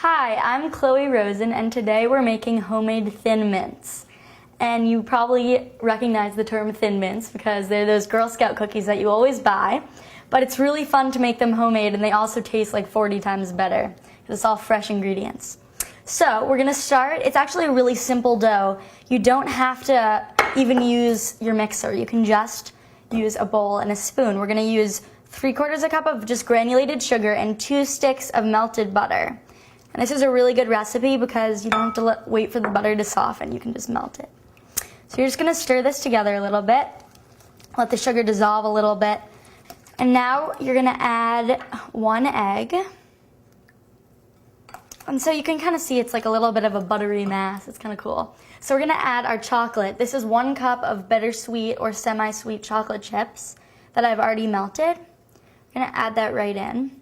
Hi, I'm Chloe Rosen, and today we're making homemade thin mints. And you probably recognize the term thin mints because they're those Girl Scout cookies that you always buy. But it's really fun to make them homemade, and they also taste like 40 times better because it's all fresh ingredients. So we're going to start. It's actually a really simple dough. You don't have to even use your mixer. You can just use a bowl and a spoon. We're going to use 3/4 cup of just granulated sugar and 2 sticks of melted butter. And this is a really good recipe because you don't have to wait for the butter to soften. You can just melt it. So you're just going to stir this together a little bit. Let the sugar dissolve a little bit. And now you're going to add 1 egg. And so you can kind of see it's like a little bit of a buttery mass. It's kind of cool. So we're going to add our chocolate. This is 1 cup of bittersweet or semi-sweet chocolate chips that I've already melted. I'm going to add that right in.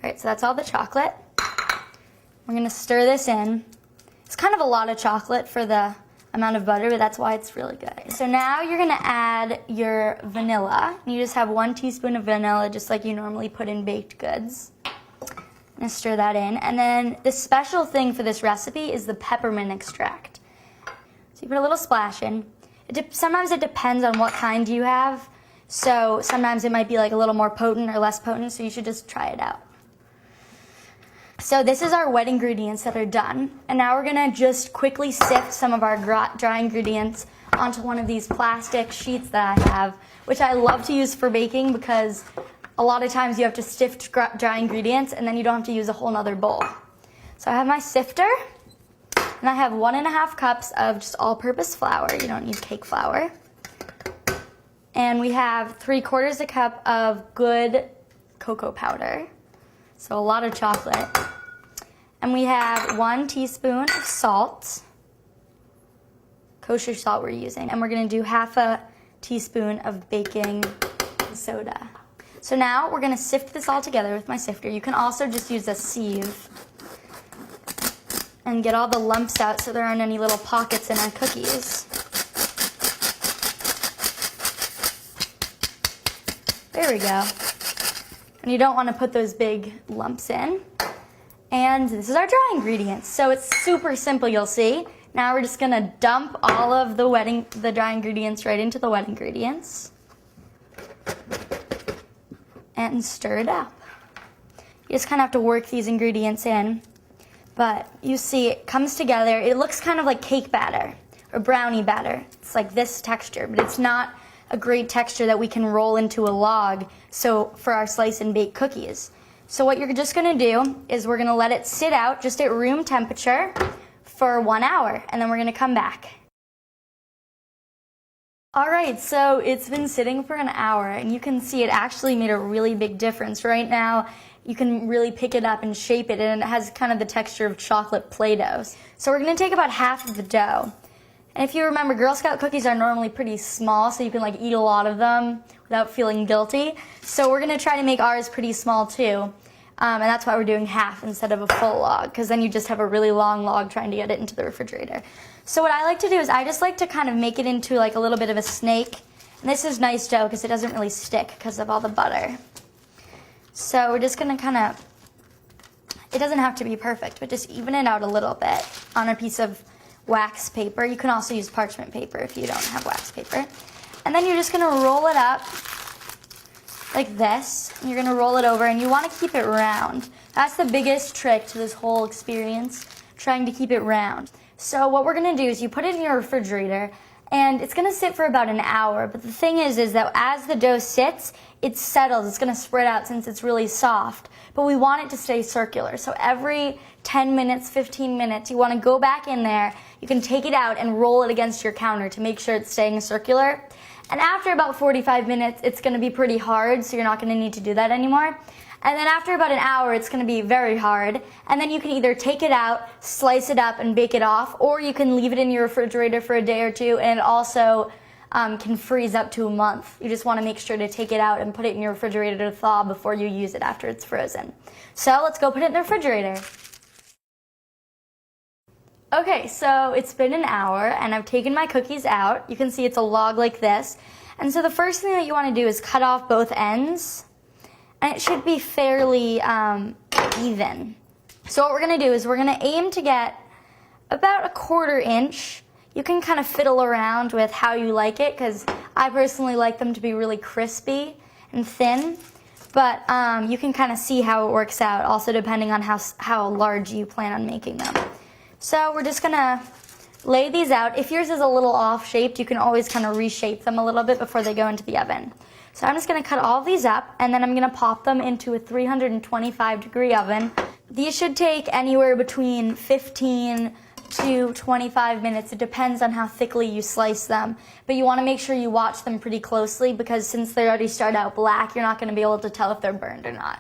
All right, so that's all the chocolate. We're going to stir this in. It's kind of a lot of chocolate for the amount of butter, but that's why it's really good. So now you're going to add your vanilla. You just have 1 teaspoon of vanilla, just like you normally put in baked goods. I'm going to stir that in. And then the special thing for this recipe is the peppermint extract. So you put a little splash in. Sometimes it depends on what kind you have. So sometimes it might be like a little more potent or less potent, so you should just try it out. So this is our wet ingredients that are done. And now we're going to just quickly sift some of our dry ingredients onto one of these plastic sheets that I have, which I love to use for baking because a lot of times you have to sift dry ingredients and then you don't have to use a whole nother bowl. So I have my sifter, and I have 1½ cups of just all-purpose flour. You don't need cake flour. And we have 3/4 cup of good cocoa powder. So a lot of chocolate. And we have 1 teaspoon of salt. Kosher salt we're using. And we're going to do ½ teaspoon of baking soda. So now we're going to sift this all together with my sifter. You can also just use a sieve and get all the lumps out so there aren't any little pockets in our cookies. There we go. And you don't want to put those big lumps in. And this is our dry ingredients. So it's super simple, you'll see. Now we're just going to dump all of the dry ingredients right into the wet ingredients. And stir it up. You just kind of have to work these ingredients in. But you see it comes together. It looks kind of like cake batter or brownie batter. It's like this texture, but it's not a great texture that we can roll into a log for our slice and bake cookies. So what you're just going to do is we're going to let it sit out just at room temperature for 1 hour, and then we're going to come back. Alright, so it's been sitting for an hour, and you can see it actually made a really big difference. Right now you can really pick it up and shape it, and it has kind of the texture of chocolate Play-Doh. So we're going to take about half of the dough. And if you remember, Girl Scout cookies are normally pretty small, so you can like eat a lot of them without feeling guilty. So we're going to try to make ours pretty small too. And that's why we're doing half instead of a full log, because then you just have a really long log trying to get it into the refrigerator. So what I like to do is I just like to kind of make it into like a little bit of a snake. And this is nice dough because it doesn't really stick because of all the butter. So we're just going to kind of, it doesn't have to be perfect, but just even it out a little bit on a piece of wax paper. You can also use parchment paper if you don't have wax paper. And then you're just going to roll it up like this. And you're going to roll it over, and you want to keep it round. That's the biggest trick to this whole experience, trying to keep it round. So what we're going to do is you put it in your refrigerator, and it's going to sit for about an hour. But the thing is that as the dough sits, it settles. It's going to spread out since it's really soft. But we want it to stay circular. So every 10 minutes, 15 minutes, you want to go back in there. You can take it out and roll it against your counter to make sure it's staying circular. And after about 45 minutes, it's going to be pretty hard, so you're not going to need to do that anymore. And then after about an hour, it's going to be very hard. And then you can either take it out, slice it up, and bake it off, or you can leave it in your refrigerator for a day or two, and it also can freeze up to a month. You just want to make sure to take it out and put it in your refrigerator to thaw before you use it after it's frozen. So let's go put it in the refrigerator. Okay, so it's been an hour, and I've taken my cookies out. You can see it's a log like this. And so the first thing that you want to do is cut off both ends. And it should be fairly even. So what we're gonna do is we're gonna aim to get about 1/4 inch. You can kind of fiddle around with how you like it, because I personally like them to be really crispy and thin, but you can kind of see how it works out, also depending on how large you plan on making them. So we're just gonna lay these out. If yours is a little off-shaped, you can always kind of reshape them a little bit before they go into the oven. So I'm just gonna cut all these up, and then I'm gonna pop them into a 325-degree oven. These should take anywhere between 15 to 25 minutes. It depends on how thickly you slice them, but you want to make sure you watch them pretty closely, because since they already start out black, you're not going to be able to tell if they're burned or not.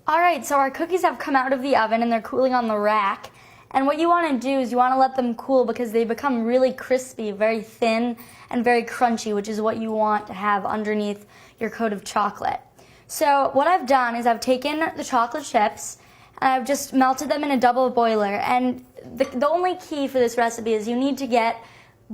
Alright, so our cookies have come out of the oven and they're cooling on the rack, and what you want to do is you want to let them cool, because they become really crispy, very thin and very crunchy, which is what you want to have underneath your coat of chocolate. So what I've done is I've taken the chocolate chips and I've just melted them in a double boiler, and the only key for this recipe is you need to get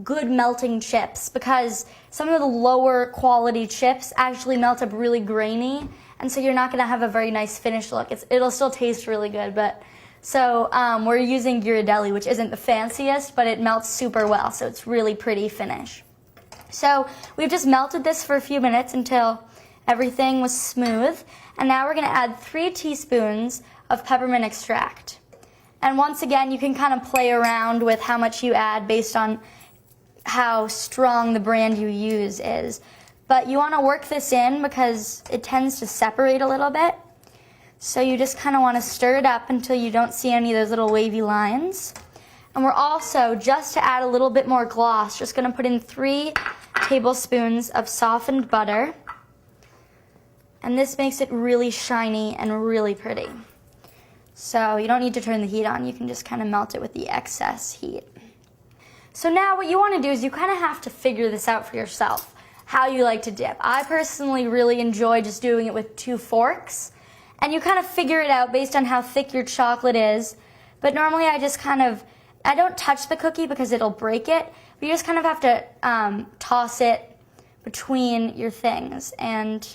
good melting chips, because some of the lower quality chips actually melt up really grainy, and so you're not going to have a very nice finished look. It'll still taste really good, but so we're using Ghirardelli, which isn't the fanciest, but it melts super well, so it's really pretty finish. So we've just melted this for a few minutes until everything was smooth, and now we're going to add 3 teaspoons of peppermint extract. And once again, you can kind of play around with how much you add based on how strong the brand you use is. But you want to work this in because it tends to separate a little bit. So you just kind of want to stir it up until you don't see any of those little wavy lines. And we're also, just to add a little bit more gloss, just going to put in 3 tablespoons of softened butter. And this makes it really shiny and really pretty. So you don't need to turn the heat on, you can just kind of melt it with the excess heat. So now what you want to do is you kind of have to figure this out for yourself, how you like to dip. I personally really enjoy just doing it with 2 forks, and you kind of figure it out based on how thick your chocolate is. But normally I don't touch the cookie because it'll break it, but you just kind of have to toss it between your things and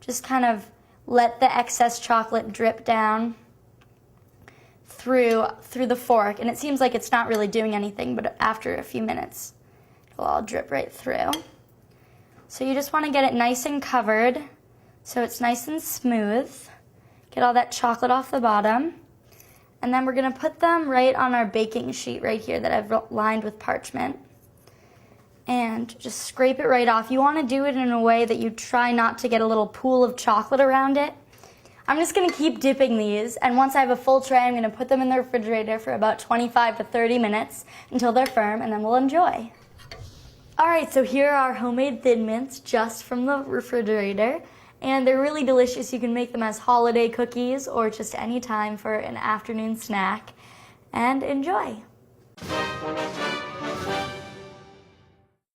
just kind of let the excess chocolate drip down through the fork, and it seems like it's not really doing anything, but after a few minutes it'll all drip right through. So you just want to get it nice and covered so it's nice and smooth. Get all that chocolate off the bottom, and then we're going to put them right on our baking sheet right here that I've lined with parchment, and just scrape it right off. You want to do it in a way that you try not to get a little pool of chocolate around it. I'm just going to keep dipping these, and once I have a full tray, I'm going to put them in the refrigerator for about 25 to 30 minutes until they're firm, and then we'll enjoy. Alright, so here are our homemade Thin Mints just from the refrigerator, and they're really delicious. You can make them as holiday cookies or just any time for an afternoon snack, and enjoy.